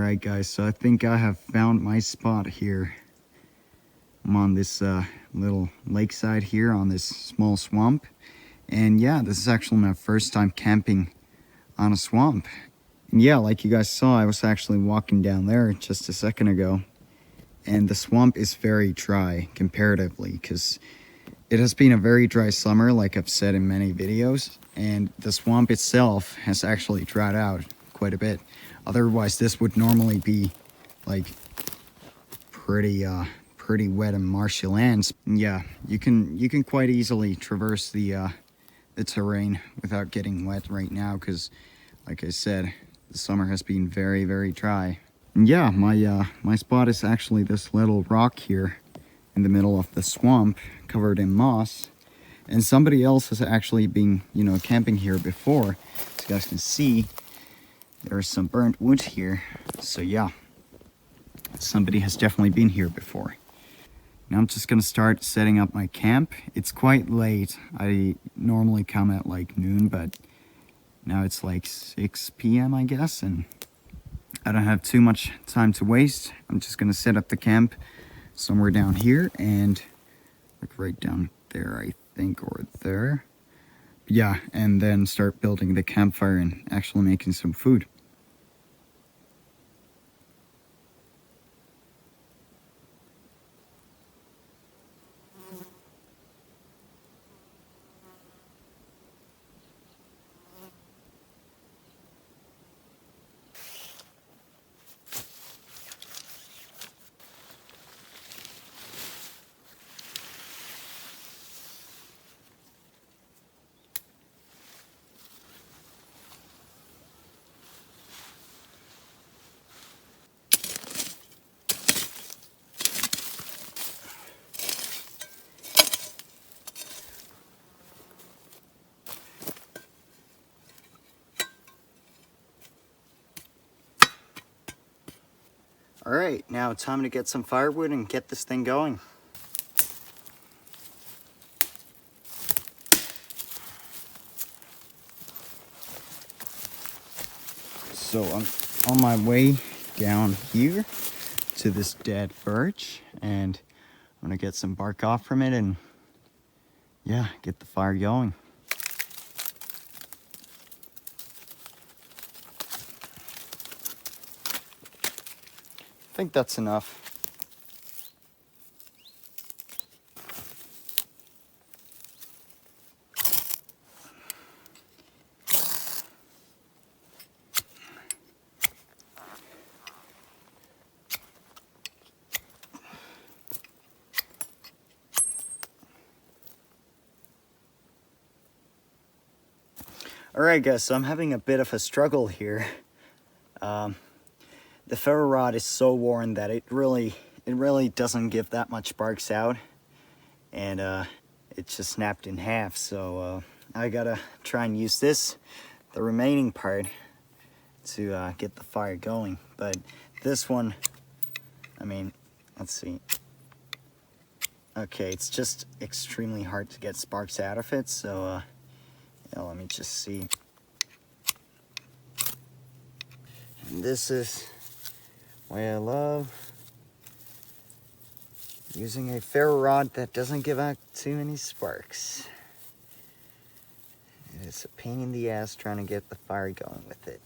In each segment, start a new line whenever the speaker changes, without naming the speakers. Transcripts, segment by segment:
Alright guys, so I think I have found my spot here. I'm on this little lakeside here on this small swamp. And yeah, this is actually my first time camping on a swamp. And yeah, like you guys saw, I was actually walking down there just a second ago. And the swamp is very dry comparatively because it has been a very dry summer, like I've said in many videos. And the swamp itself has actually dried out quite a bit. Otherwise, this would normally be like pretty wet and marshy lands. Yeah, you can quite easily traverse the terrain without getting wet right now because, like I said, the summer has been very dry. And yeah, my spot is actually this little rock here in the middle of the swamp, covered in moss. And somebody else has actually been, camping here before. As you guys can see, there's some burnt wood here. So yeah, somebody has definitely been here before. Now I'm just gonna start setting up my camp. It's quite late. I normally come at like noon, but now it's like 6 p.m. I guess, and I don't have too much time to waste. I'm just gonna set up the camp somewhere down here and like right down there, I think, or there. Yeah, and then start building the campfire and actually making some food. Alright, now time to get some firewood and get this thing going. So I'm on my way down here to this dead birch, and I'm gonna get some bark off from it and yeah, get the fire going. I think that's enough. Alright guys, so I'm having a bit of a struggle here. The ferro rod is so worn that it really doesn't give that much sparks out, and it just snapped in half. So I gotta try and use the remaining part, to get the fire going. But this one, I mean, let's see. Okay, it's just extremely hard to get sparks out of it. So yeah, let me just see. And this is why I love using a ferro rod that doesn't give out too many sparks. It's a pain in the ass trying to get the fire going with it.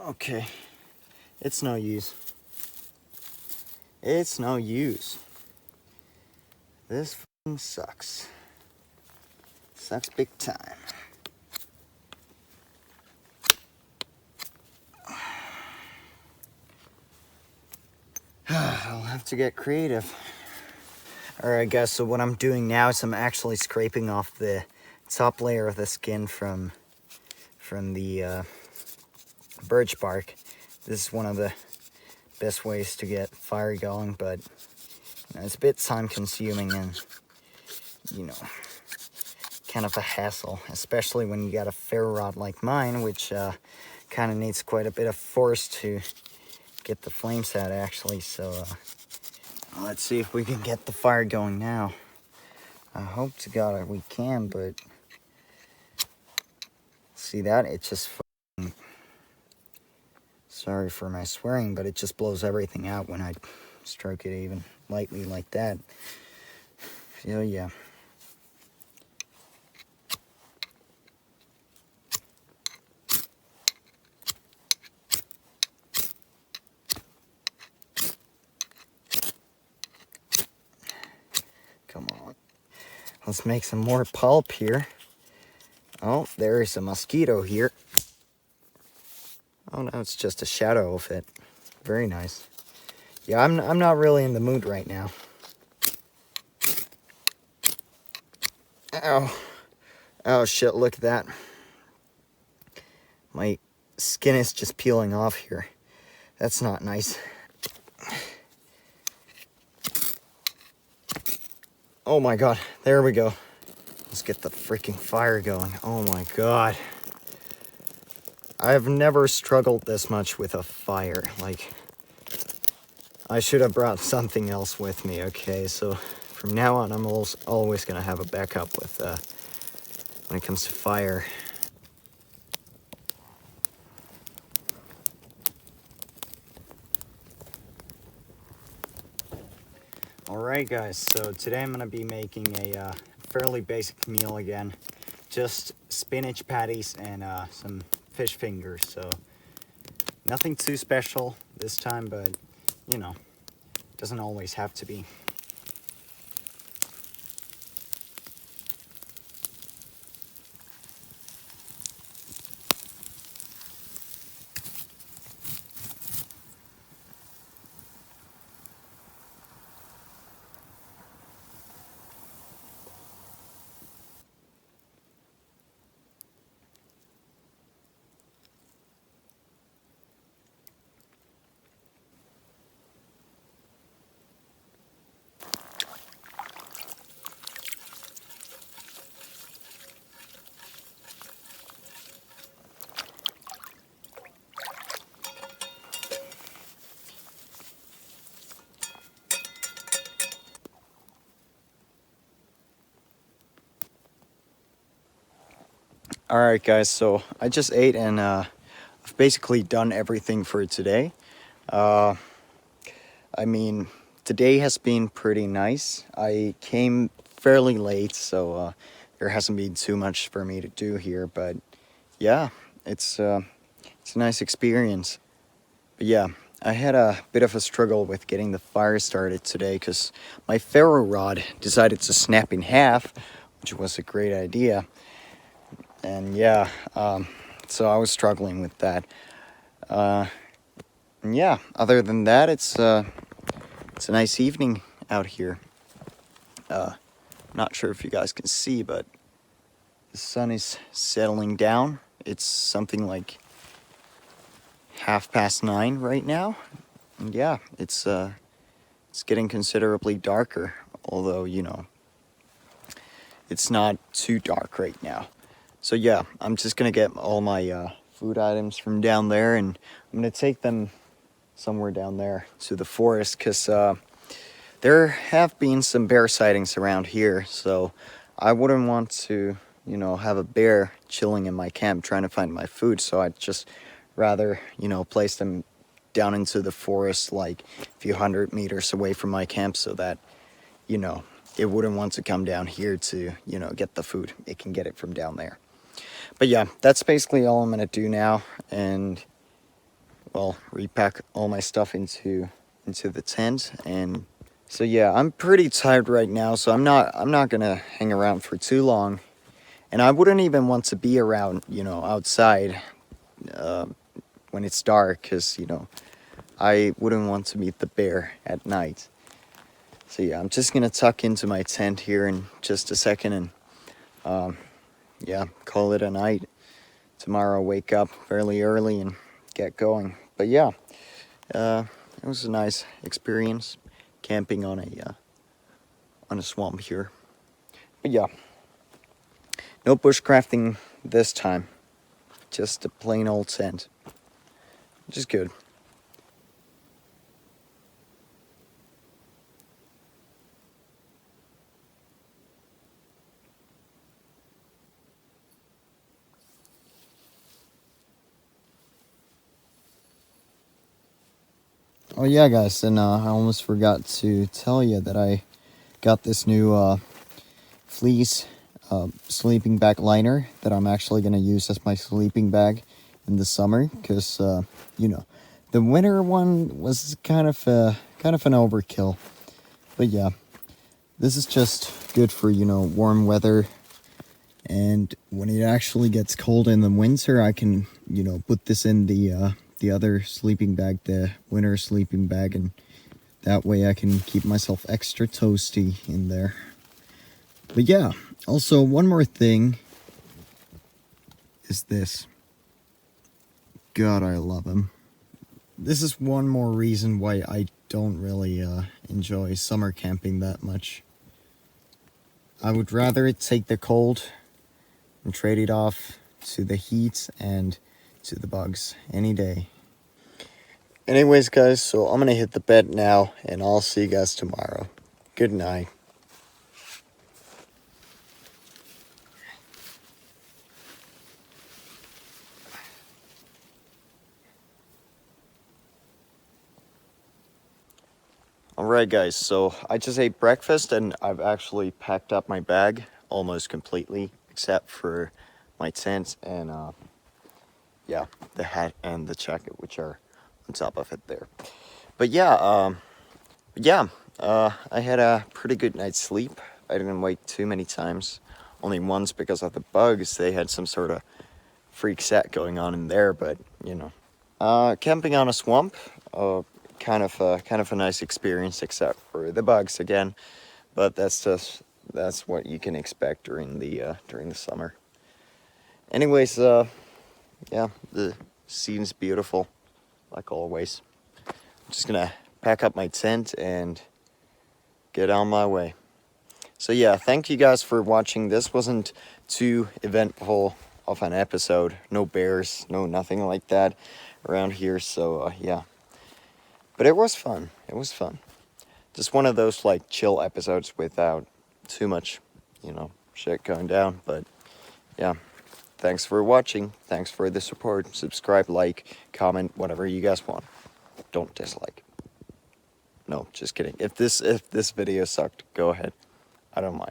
Okay, it's no use. It's no use. This f***ing sucks. Sucks big time. I'll have to get creative. Alright guys, so what I'm doing now is I'm actually scraping off the top layer of the skin from the birch bark. This is one of the best ways to get fire going, but it's a bit time consuming and kind of a hassle, especially when you got a ferro rod like mine, which kind of needs quite a bit of force to get the flames out actually, so let's see if we can get the fire going now. I hope to God we can, but see that? It just sorry for my swearing, but it just blows everything out when I stroke it even lightly like that. So yeah. Come on. Let's make some more pulp here. Oh, there is a mosquito here. Oh no, it's just a shadow of it. Very nice. Yeah, I'm not really in the mood right now. Ow. Oh shit, look at that. My skin is just peeling off here. That's not nice. Oh my God, there we go. Let's get the freaking fire going. Oh my God. I've never struggled this much with a fire. Like, I should have brought something else with me, okay? So from now on, I'm always gonna have a backup with when it comes to fire. Alright guys, so today I'm gonna be making a fairly basic meal again. Just spinach patties and some fish fingers, so nothing too special this time, but you know, doesn't always have to be. Alright guys, so I just ate and I've basically done everything for today. I mean, today has been pretty nice. I came fairly late, so there hasn't been too much for me to do here, but yeah, it's a nice experience. But yeah, I had a bit of a struggle with getting the fire started today because my ferro rod decided to snap in half, which was a great idea. And yeah, so I was struggling with that. And yeah, other than that, it's a nice evening out here. Not sure if you guys can see, but the sun is settling down. It's something like 9:30 right now. And yeah, it's getting considerably darker, although, you know, it's not too dark right now. So yeah, I'm just gonna get all my food items from down there, and I'm gonna take them somewhere down there to the forest, because there have been some bear sightings around here, so I wouldn't want to, you know, have a bear chilling in my camp trying to find my food, so I'd just rather, you know, place them down into the forest like a few hundred meters away from my camp, so that, you know, it wouldn't want to come down here to, you know, get the food. It can get it from down there. But yeah, that's basically all I'm gonna do now, and well, repack all my stuff into the tent. And so yeah, I'm pretty tired right now, so I'm not gonna hang around for too long, and I wouldn't even want to be around, you know, outside when it's dark, because, you know, I wouldn't want to meet the bear at night. So yeah, I'm just gonna tuck into my tent here in just a second, and yeah, call it a night. Tomorrow, wake up fairly early and get going. But yeah, it was a nice experience camping on a swamp here. But yeah, no bushcrafting this time, just a plain old tent. which is good. Oh yeah, guys, and I almost forgot to tell you that I got this new fleece sleeping bag liner that I'm actually going to use as my sleeping bag in the summer, because you know, the winter one was kind of an overkill. But yeah, this is just good for, you know, warm weather, and when it actually gets cold in the winter, I can, you know, put this in the other sleeping bag, the winter sleeping bag, and that way I can keep myself extra toasty in there. But yeah, also one more thing is this. God, I love him. This is one more reason why I don't really enjoy summer camping that much. I would rather take the cold and trade it off to the heat and to the bugs any day. Anyways, guys, so I'm gonna hit the bed now, and I'll see you guys tomorrow. Good night. Alright, guys, so I just ate breakfast, and I've actually packed up my bag almost completely, except for my tent and yeah, the hat and the jacket, which are on top of it there. But yeah, I had a pretty good night's sleep. I didn't wake too many times, only once because of the bugs. They had some sort of freak set going on in there, but you know. Camping on a swamp, kind of a nice experience, except for the bugs again. But that's what you can expect during the summer. Anyways, yeah, the scene's beautiful, like always. I'm just gonna pack up my tent and get on my way. So yeah, thank you guys for watching. This wasn't too eventful of an episode. No bears, no nothing like that around here. So yeah, but it was fun. It was fun. Just one of those like chill episodes without too much, you know, shit going down. But yeah, thanks for watching. Thanks for the support. Subscribe, like, comment, whatever you guys want. Don't dislike. No, just kidding. If this video sucked, go ahead. I don't mind.